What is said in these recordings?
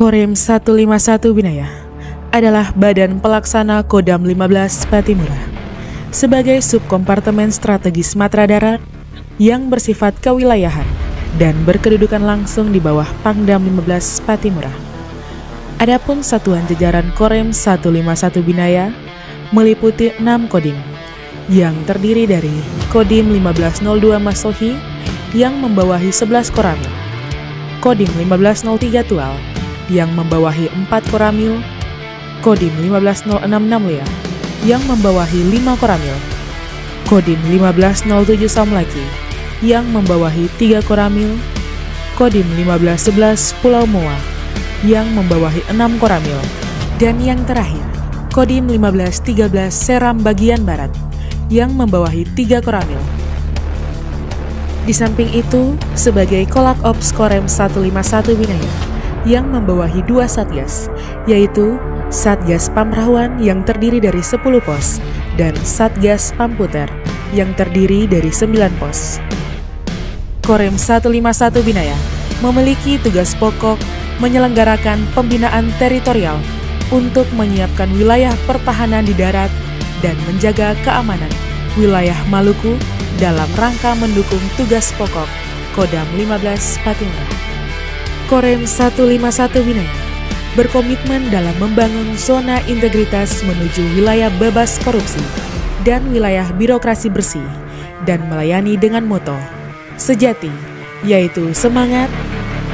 Korem 151 Binaya adalah badan pelaksana Kodam 15 Patimura sebagai subkompartemen strategis Matra Darat yang bersifat kewilayahan dan berkedudukan langsung di bawah Pangdam 15 Patimura. Adapun satuan jajaran Korem 151 Binaya meliputi 6 kodim yang terdiri dari Kodim 1502 Masohi yang membawahi 11 koramil, Kodim 1503 Tual yang membawahi 4 koramil, Kodim 1506 Namlia yang membawahi 5 koramil, Kodim 1507 Samlaki yang membawahi 3 koramil, Kodim 1511 Pulau Moa yang membawahi 6 koramil, dan yang terakhir, Kodim 1513 Seram Bagian Barat yang membawahi 3 koramil. Di samping itu, sebagai Kolak Ops Korem 151 Binaya yang membawahi 2 satgas, yaitu Satgas Pamrahuan yang terdiri dari 10 pos dan Satgas Pamputer yang terdiri dari 9 pos. Korem 151 Binaya memiliki tugas pokok menyelenggarakan pembinaan teritorial untuk menyiapkan wilayah pertahanan di darat dan menjaga keamanan wilayah Maluku dalam rangka mendukung tugas pokok Kodam 15 Patimura. Korem 151 Binaya berkomitmen dalam membangun zona integritas menuju wilayah bebas korupsi dan wilayah birokrasi bersih dan melayani dengan moto sejati, yaitu semangat,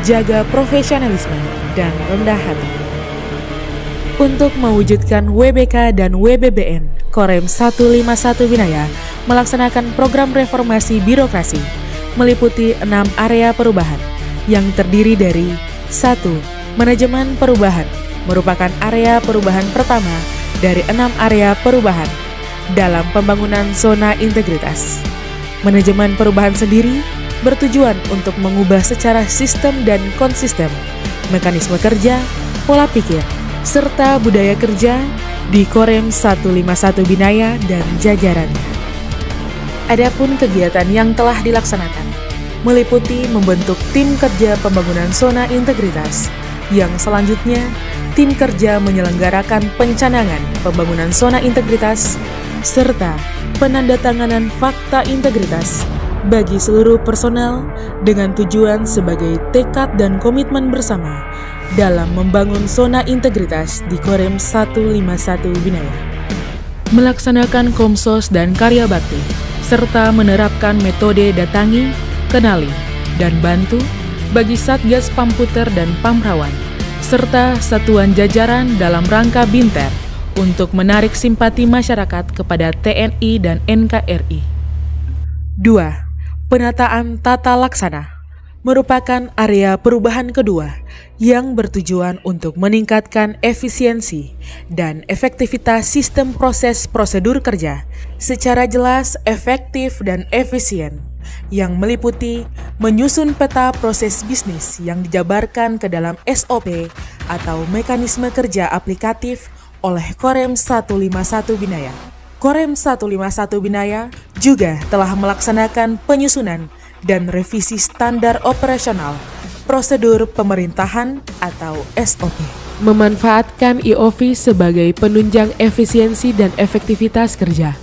jaga profesionalisme, dan rendah hati. Untuk mewujudkan WBK dan WBBN, Korem 151 Binaya melaksanakan program reformasi birokrasi meliputi 6 area perubahan yang terdiri dari 1. Manajemen perubahan merupakan area perubahan pertama dari 6 area perubahan dalam pembangunan zona integritas. Manajemen perubahan sendiri bertujuan untuk mengubah secara sistem dan konsisten mekanisme kerja, pola pikir, serta budaya kerja di Korem 151 Binaya dan jajarannya. Adapun kegiatan yang telah dilaksanakan meliputi membentuk tim kerja pembangunan zona integritas, yang selanjutnya tim kerja menyelenggarakan pencanangan pembangunan zona integritas serta penandatanganan fakta integritas bagi seluruh personel dengan tujuan sebagai tekad dan komitmen bersama dalam membangun zona integritas di Korem 151 Binaya. Melaksanakan Komsos dan Karya Bakti serta menerapkan metode datangi, kenali, dan bantu bagi Satgas Pamputer dan Pamrawan, serta satuan jajaran dalam rangka Binter untuk menarik simpati masyarakat kepada TNI dan NKRI. 2. Penataan tata laksana merupakan area perubahan kedua yang bertujuan untuk meningkatkan efisiensi dan efektivitas sistem proses prosedur kerja secara jelas, efektif, dan efisien, yang meliputi menyusun peta proses bisnis yang dijabarkan ke dalam SOP atau mekanisme kerja aplikatif oleh Korem 151 Binaya. Korem 151 Binaya juga telah melaksanakan penyusunan dan revisi standar operasional prosedur pemerintahan atau SOP. Memanfaatkan IOV sebagai penunjang efisiensi dan efektivitas kerja,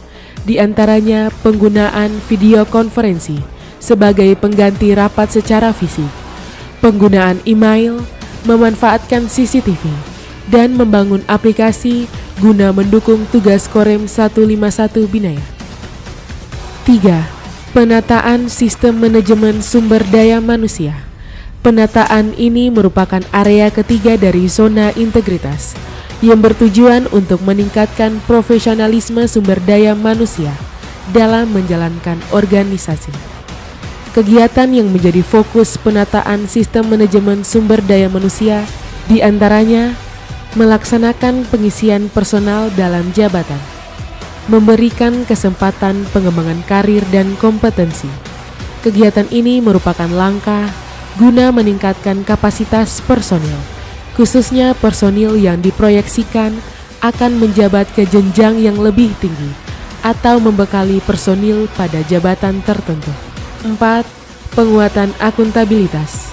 di antaranya penggunaan video konferensi sebagai pengganti rapat secara fisik, penggunaan email, memanfaatkan CCTV, dan membangun aplikasi guna mendukung tugas Korem 151 Binaya. 3. Penataan sistem manajemen sumber daya manusia. Penataan ini merupakan area ketiga dari zona integritas yang bertujuan untuk meningkatkan profesionalisme sumber daya manusia dalam menjalankan organisasi. Kegiatan yang menjadi fokus penataan sistem manajemen sumber daya manusia diantaranya melaksanakan pengisian personal dalam jabatan, memberikan kesempatan pengembangan karir dan kompetensi. Kegiatan ini merupakan langkah guna meningkatkan kapasitas personil, khususnya personil yang diproyeksikan akan menjabat ke jenjang yang lebih tinggi atau membekali personil pada jabatan tertentu. 4. Penguatan akuntabilitas.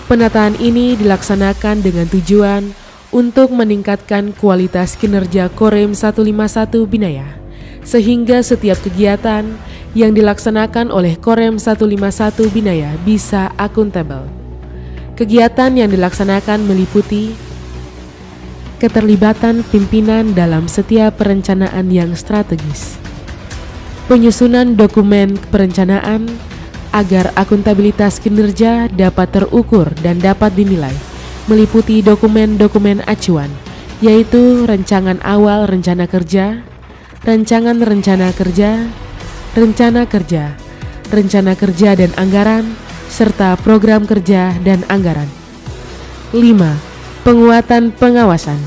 Penataan ini dilaksanakan dengan tujuan untuk meningkatkan kualitas kinerja Korem 151 Binaya, sehingga setiap kegiatan yang dilaksanakan oleh Korem 151 Binaya bisa akuntabel. Kegiatan yang dilaksanakan meliputi keterlibatan pimpinan dalam setiap perencanaan yang strategis, penyusunan dokumen perencanaan agar akuntabilitas kinerja dapat terukur dan dapat dinilai, meliputi dokumen-dokumen acuan, yaitu rancangan awal rencana kerja, rancangan rencana kerja, rencana kerja, rencana kerja dan anggaran, serta program kerja dan anggaran. 5. Penguatan pengawasan.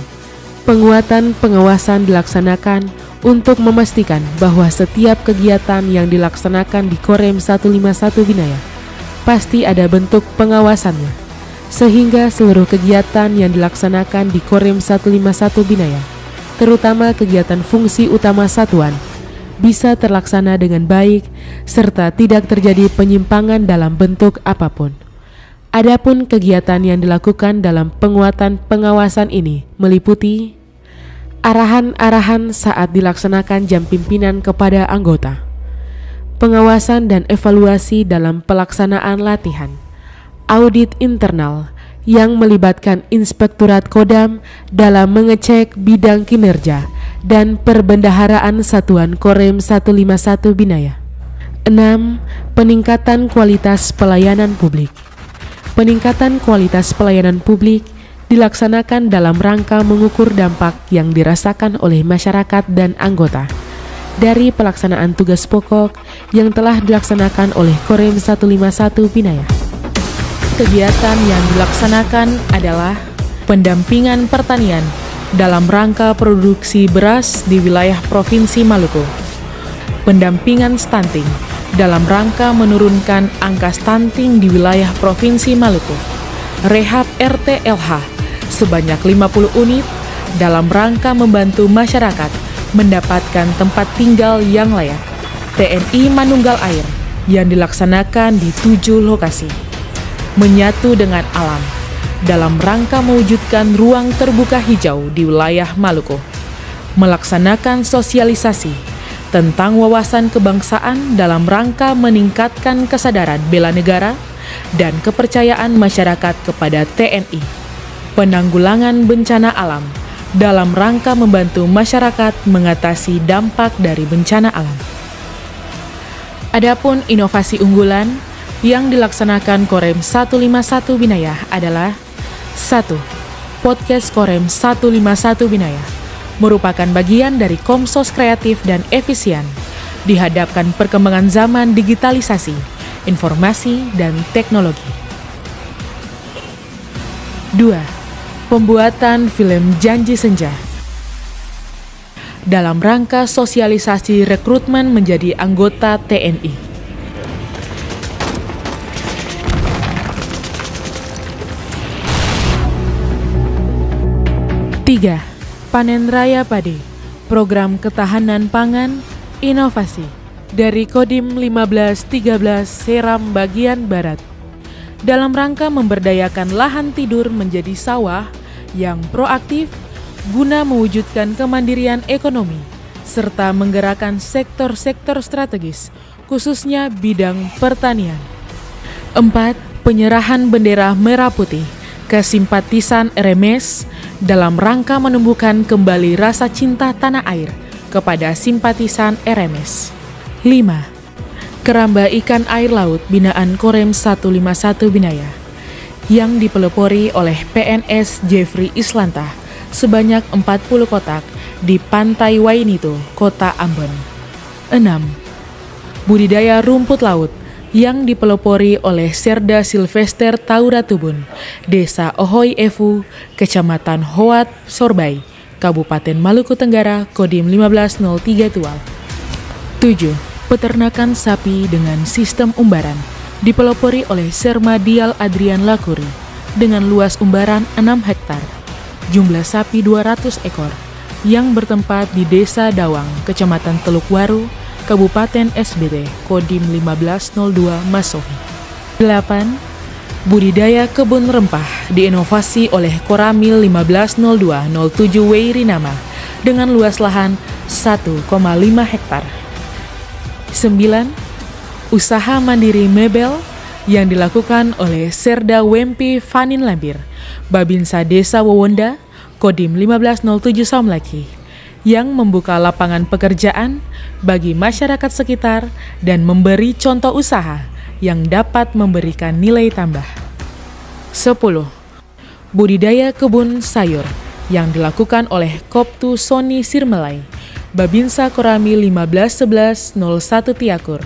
Penguatan pengawasan dilaksanakan untuk memastikan bahwa setiap kegiatan yang dilaksanakan di Korem 151 Binaya pasti ada bentuk pengawasannya, sehingga seluruh kegiatan yang dilaksanakan di Korem 151 Binaya, terutama kegiatan fungsi utama satuan, bisa terlaksana dengan baik serta tidak terjadi penyimpangan dalam bentuk apapun. Adapun kegiatan yang dilakukan dalam penguatan pengawasan ini meliputi arahan-arahan saat dilaksanakan jam pimpinan kepada anggota, pengawasan dan evaluasi dalam pelaksanaan latihan, audit internal yang melibatkan Inspektorat Kodam dalam mengecek bidang kinerja dan perbendaharaan Satuan Korem 151 Binaya. 6. Peningkatan kualitas pelayanan publik. Peningkatan kualitas pelayanan publik dilaksanakan dalam rangka mengukur dampak yang dirasakan oleh masyarakat dan anggota dari pelaksanaan tugas pokok yang telah dilaksanakan oleh Korem 151 Binaya. Kegiatan yang dilaksanakan adalah pendampingan pertanian dalam rangka produksi beras di wilayah Provinsi Maluku, pendampingan stunting dalam rangka menurunkan angka stunting di wilayah Provinsi Maluku, rehab RT/LH sebanyak 50 unit dalam rangka membantu masyarakat mendapatkan tempat tinggal yang layak, TNI Manunggal Air yang dilaksanakan di 7 lokasi, menyatu dengan alam dalam rangka mewujudkan ruang terbuka hijau di wilayah Maluku, melaksanakan sosialisasi tentang wawasan kebangsaan dalam rangka meningkatkan kesadaran bela negara dan kepercayaan masyarakat kepada TNI, penanggulangan bencana alam dalam rangka membantu masyarakat mengatasi dampak dari bencana alam. Adapun inovasi unggulan yang dilaksanakan Korem 151 Binaya adalah 1. Podcast Korem 151 Binaya merupakan bagian dari Komsos Kreatif dan Efisien dihadapkan perkembangan zaman digitalisasi, informasi, dan teknologi. 2. Pembuatan film Janji Senja dalam rangka sosialisasi rekrutmen menjadi anggota TNI. 3. Panen Raya Padi, Program Ketahanan Pangan, Inovasi dari Kodim 1513 Seram bagian Barat, dalam rangka memberdayakan lahan tidur menjadi sawah yang proaktif guna mewujudkan kemandirian ekonomi serta menggerakkan sektor-sektor strategis, khususnya bidang pertanian. 4. Penyerahan bendera merah putih ke simpatisan RMS dalam rangka menumbuhkan kembali rasa cinta tanah air kepada simpatisan RMS. 5. Keramba ikan air laut binaan Korem 151 Binaya yang dipelopori oleh PNS Jeffrey Islanta sebanyak 40 kotak di Pantai Wainito, Kota Ambon. 6. Budidaya rumput laut yang dipelopori oleh Serda Silvester Tauratubun, Desa Ohoy Efu, Kecamatan Hoat, Sorbay, Kabupaten Maluku Tenggara, Kodim 1503 Tual. 7. Peternakan sapi dengan sistem umbaran dipelopori oleh Serma Dial Adrian Lakuri dengan luas umbaran 6 hektar, jumlah sapi 200 ekor yang bertempat di Desa Dawang, Kecamatan Teluk Waru, Kabupaten SBT, Kodim 1502 Masohi. 8. Budidaya kebun rempah diinovasi oleh Koramil 150207 Weirinama dengan luas lahan 1,5 hektar. 9. Usaha mandiri mebel yang dilakukan oleh Serda Wempi Fanin Lampir, Babinsa Desa Wowonda, Kodim 1507 Somlaki, yang membuka lapangan pekerjaan bagi masyarakat sekitar dan memberi contoh usaha yang dapat memberikan nilai tambah. 10. Budidaya kebun sayur yang dilakukan oleh Koptu Soni Sirmelai, Babinsa Korami 151101 Tiakur,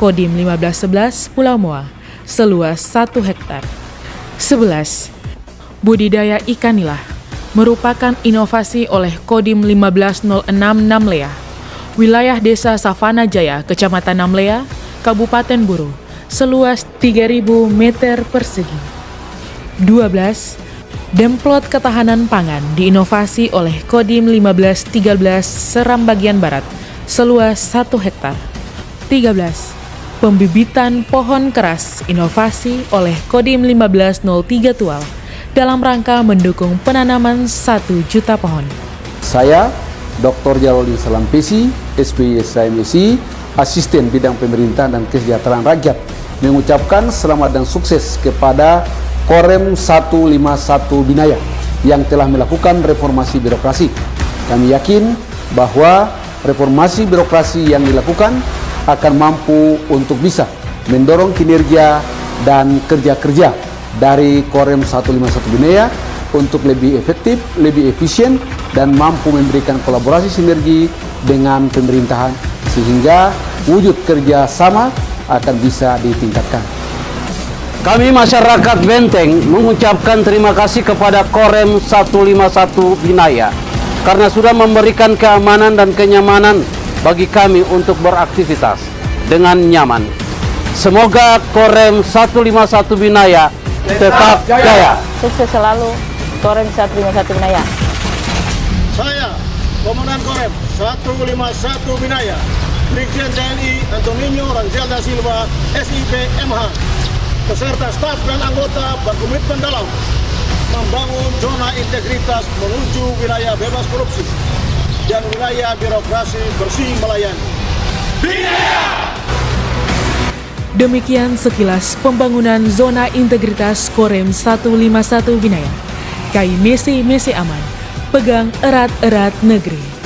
Kodim 1511 Pulau Moa, seluas 1 hektar. 11. Budidaya ikan nila merupakan inovasi oleh Kodim 1506 Namlea, wilayah Desa Savana Jaya, Kecamatan Namlea, Kabupaten Buru, seluas 3.000 meter persegi. 12. Demplot ketahanan pangan diinovasi oleh Kodim 1513 Seram Bagian Barat, seluas 1 hektar. 13. Pembibitan pohon keras inovasi oleh Kodim 1503 Tual dalam rangka mendukung penanaman 1 juta pohon. Saya, Dr. Jalolin Salampesi, SPY SIMSI, Asisten Bidang Pemerintahan dan Kesejahteraan Rakyat, mengucapkan selamat dan sukses kepada Korem 151 Binaya yang telah melakukan reformasi birokrasi. Kami yakin bahwa reformasi birokrasi yang dilakukan akan mampu untuk bisa mendorong kinerja dan kerja-kerja dari Korem 151 Binaya untuk lebih efektif, lebih efisien, dan mampu memberikan kolaborasi sinergi dengan pemerintahan sehingga wujud kerja sama akan bisa ditingkatkan. Kami masyarakat Benteng mengucapkan terima kasih kepada Korem 151 Binaya karena sudah memberikan keamanan dan kenyamanan bagi kami untuk beraktivitas dengan nyaman. Semoga Korem 151 Binaya tetap jaya. Sukses selalu Korem 151 Binaya. Saya, Komandan Korem 151 Binaya, Brigjen TNI Antonio Rangel da Silva, SIP MH, beserta staf dan anggota berkomitmen dalam membangun zona integritas menuju wilayah bebas korupsi dan wilayah birokrasi bersih melayani. Demikian sekilas pembangunan zona integritas Korem 151 Binaya. Kai Mesi aman, pegang erat-erat negeri.